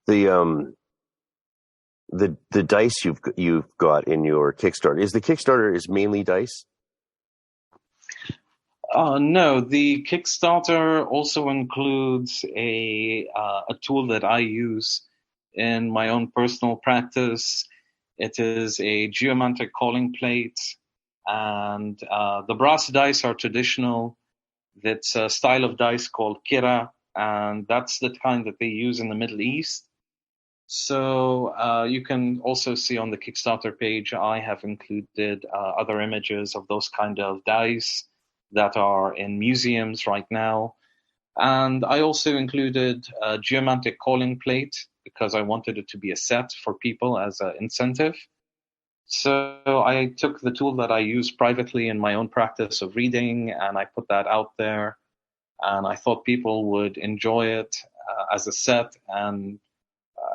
The the dice you've got in your Kickstarter, is the Kickstarter is mainly dice? No, the Kickstarter also includes a tool that I use in my own personal practice. It is a geomantic calling plate, and the brass dice are traditional. It's a style of dice called kira, and that's the kind that they use in the Middle East. So you can also see on the Kickstarter page, I have included other images of those kind of dice that are in museums right now. And I also included a geomantic calling plate because I wanted it to be a set for people as an incentive. So I took the tool that I use privately in my own practice of reading, and I put that out there. And I thought people would enjoy it as a set. And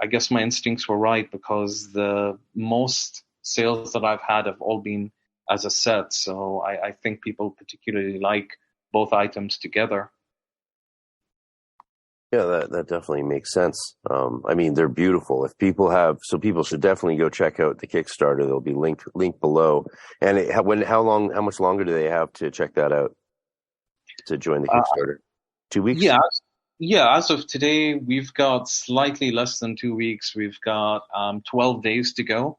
I guess my instincts were right, because the most sales that I've had have all been as a set. So I think people particularly like both items together. Yeah, that definitely makes sense. I mean, they're beautiful. If people people should definitely go check out the Kickstarter. There'll be linked below. And how much longer do they have to check that out, to join the Kickstarter? 2 weeks? Yeah. As of today, we've got slightly less than 2 weeks. We've got 12 days to go.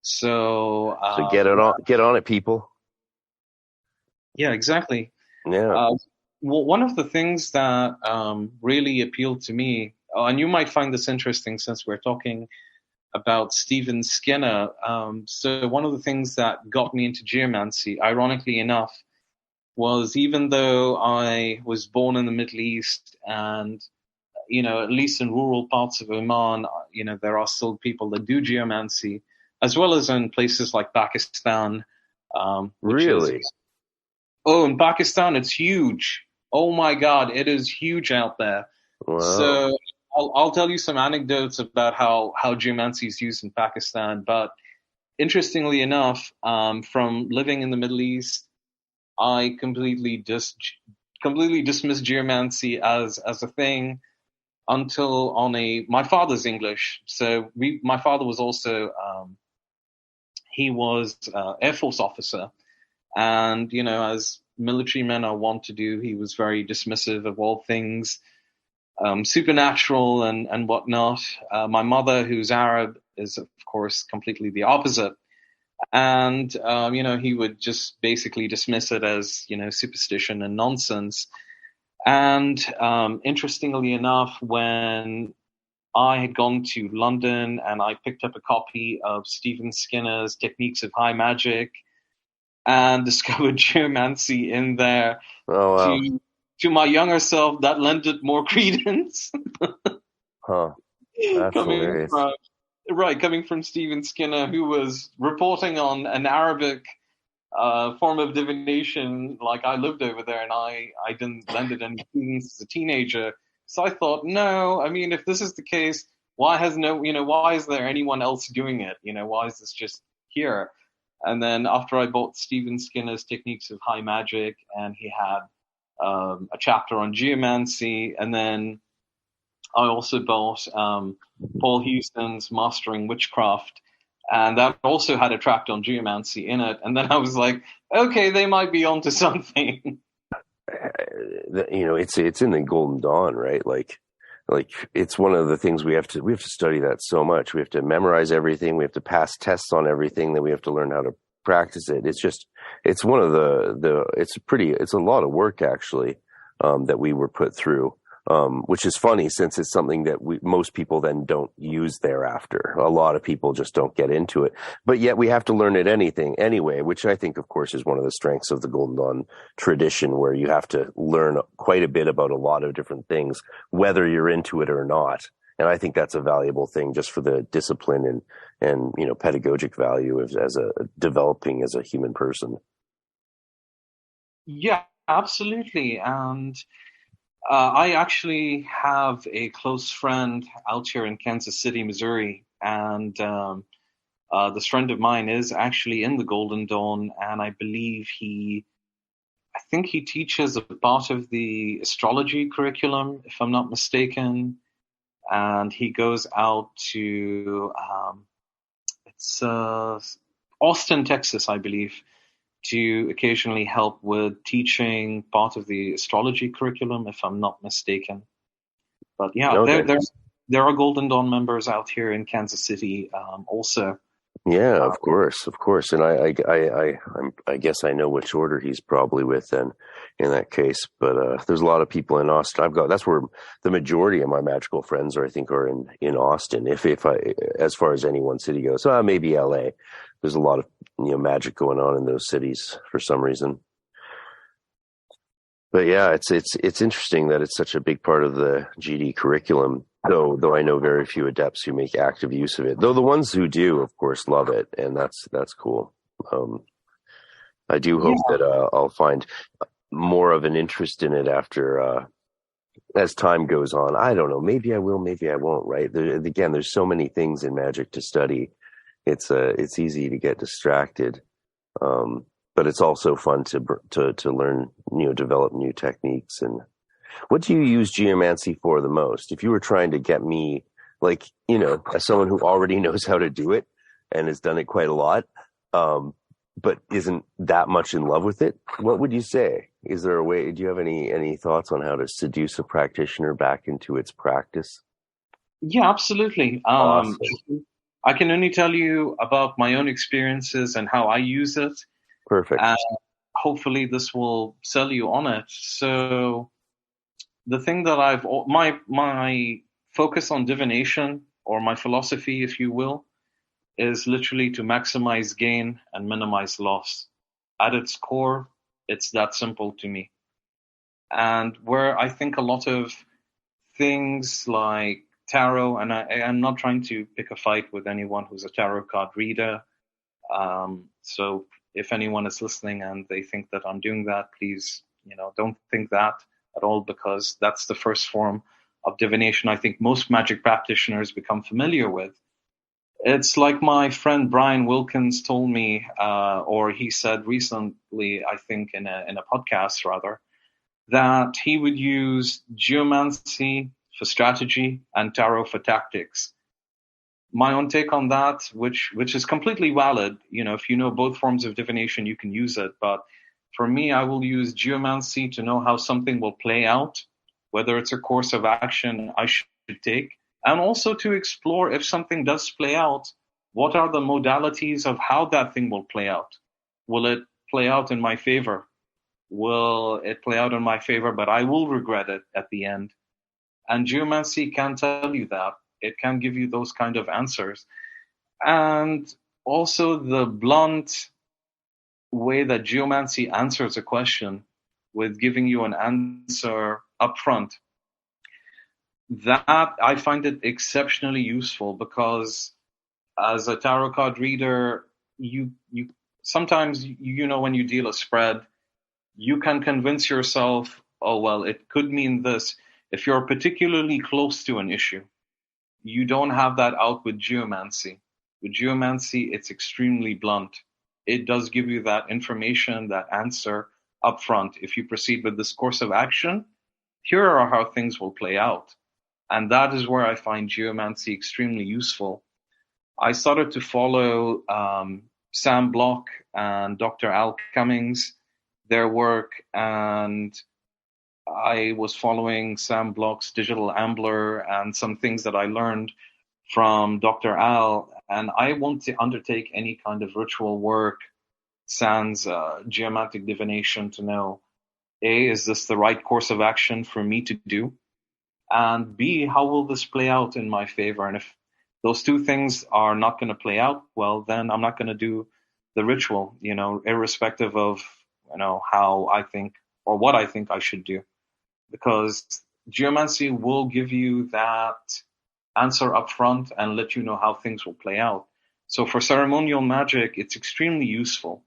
So get on it, people. Yeah, exactly. Yeah. One of the things that really appealed to me, and you might find this interesting since we're talking about Stephen Skinner. So one of the things that got me into geomancy, ironically enough, was even though I was born in the Middle East, and at least in rural parts of Oman, there are still people that do geomancy, as well as in places like Pakistan. Really? In Pakistan, it's huge. Oh my God, it is huge out there. Wow. So I'll tell you some anecdotes about how geomancy is used in Pakistan. But interestingly enough, from living in the Middle East, I completely dismissed geomancy as a thing until my father's English. So my father was also he was Air Force officer, and as military men are wont to do, he was very dismissive of all things supernatural and whatnot. My mother, who's Arab, is of course completely the opposite. And, he would just basically dismiss it as, superstition and nonsense. And interestingly enough, when I had gone to London and I picked up a copy of Stephen Skinner's Techniques of High Magic and discovered geomancy in there, oh, wow. to my younger self, that lent it more credence. Huh. That's hilarious. Coming from Stephen Skinner, who was reporting on an Arabic form of divination, like I lived over there, and I didn't lend it any credence as a teenager. So I thought, no, I mean, if this is the case, why is there anyone else doing it? Why is this just here? And then after I bought Stephen Skinner's Techniques of High Magic, and he had a chapter on geomancy, and then I also bought Paul Houston's Mastering Witchcraft, and that also had a chapter on geomancy in it. And then I was like, okay, they might be onto something. It's in the Golden Dawn, right? Like it's one of the things we have to study that so much. We have to memorize everything. We have to pass tests on everything. Then we have to learn how to practice it. It's one of it's a lot of work actually, that we were put through. Which is funny, since it's something that most people then don't use thereafter. A lot of people just don't get into it, but yet we have to learn it anyway, which I think, of course, is one of the strengths of the Golden Dawn tradition, where you have to learn quite a bit about a lot of different things, whether you're into it or not. And I think that's a valuable thing, just for the discipline and pedagogic value as developing as a human person. Yeah, absolutely. And I actually have a close friend out here in Kansas City, Missouri, and this friend of mine is actually in the Golden Dawn, and I believe I think he teaches a part of the astrology curriculum, if I'm not mistaken. and he goes out to it's Austin, Texas, I believe, to occasionally help with teaching part of the astrology curriculum, if I'm not mistaken. But yeah, No, there are Golden Dawn members out here in Kansas City also. yeah, of course, and I guess I know which order he's probably with then, in that case. But there's a lot of people in Austin. That's where the majority of my magical friends are. I think are in Austin. If I as far as any one city goes, maybe L.A. There's a lot of magic going on in those cities for some reason. But yeah, it's interesting that it's such a big part of the GD curriculum. Though I know very few adepts who make active use of it. Though the ones who do, of course, love it, and that's cool. I do hope that I'll find more of an interest in it after as time goes on. I don't know. Maybe I will. Maybe I won't. Right? Again, there's so many things in magic to study. It's easy to get distracted. But it's also fun to learn, develop new techniques. And what do you use geomancy for the most? If you were trying to get me, like, as someone who already knows how to do it and has done it quite a lot, but isn't that much in love with it, what would you say? Is there a way? Do you have any thoughts on how to seduce a practitioner back into its practice? Yeah, absolutely. Awesome. I can only tell you about my own experiences and how I use it. Perfect. And hopefully this will sell you on it. So the thing that my focus on divination, or my philosophy, if you will, is literally to maximize gain and minimize loss. At its core, it's that simple to me. And where I think a lot of things like tarot, and I'm not trying to pick a fight with anyone who's a tarot card reader. So if anyone is listening and they think that I'm doing that, please, don't think that at all, because that's the first form of divination I think most magic practitioners become familiar with. It's like my friend Brian Wilkins told me, or he said recently, I think in a podcast rather, that he would use geomancy for strategy and tarot for tactics. My own take on that, which is completely valid, if you know both forms of divination, you can use it. But for me, I will use geomancy to know how something will play out, whether it's a course of action I should take, and also to explore, if something does play out, what are the modalities of how that thing will play out? Will it play out in my favor? Will it play out in my favor, but I will regret it at the end? And geomancy can tell you that. It can give you those kind of answers. And also the blunt way that geomancy answers a question with giving you an answer up front, that I find it exceptionally useful, because as a tarot card reader, you sometimes, when you deal a spread, you can convince yourself, oh, well, it could mean this. If you're particularly close to an issue, you don't have that out with geomancy. With geomancy, it's extremely blunt. It does give you that information, that answer up front. If you proceed with this course of action, here are how things will play out. And that is where I find geomancy extremely useful. I started to follow Sam Block and Dr. Al Cummings, their work, and I was following Sam Block's Digital Ambler and some things that I learned from Dr. Al, and I want to undertake any kind of ritual work, sans geomantic divination, to know, A, is this the right course of action for me to do? And B, how will this play out in my favor? And if those two things are not going to play out, well, then I'm not going to do the ritual, irrespective of, how I think or what I think I should do. Because geomancy will give you that answer up front and let you know how things will play out. So for ceremonial magic, it's extremely useful.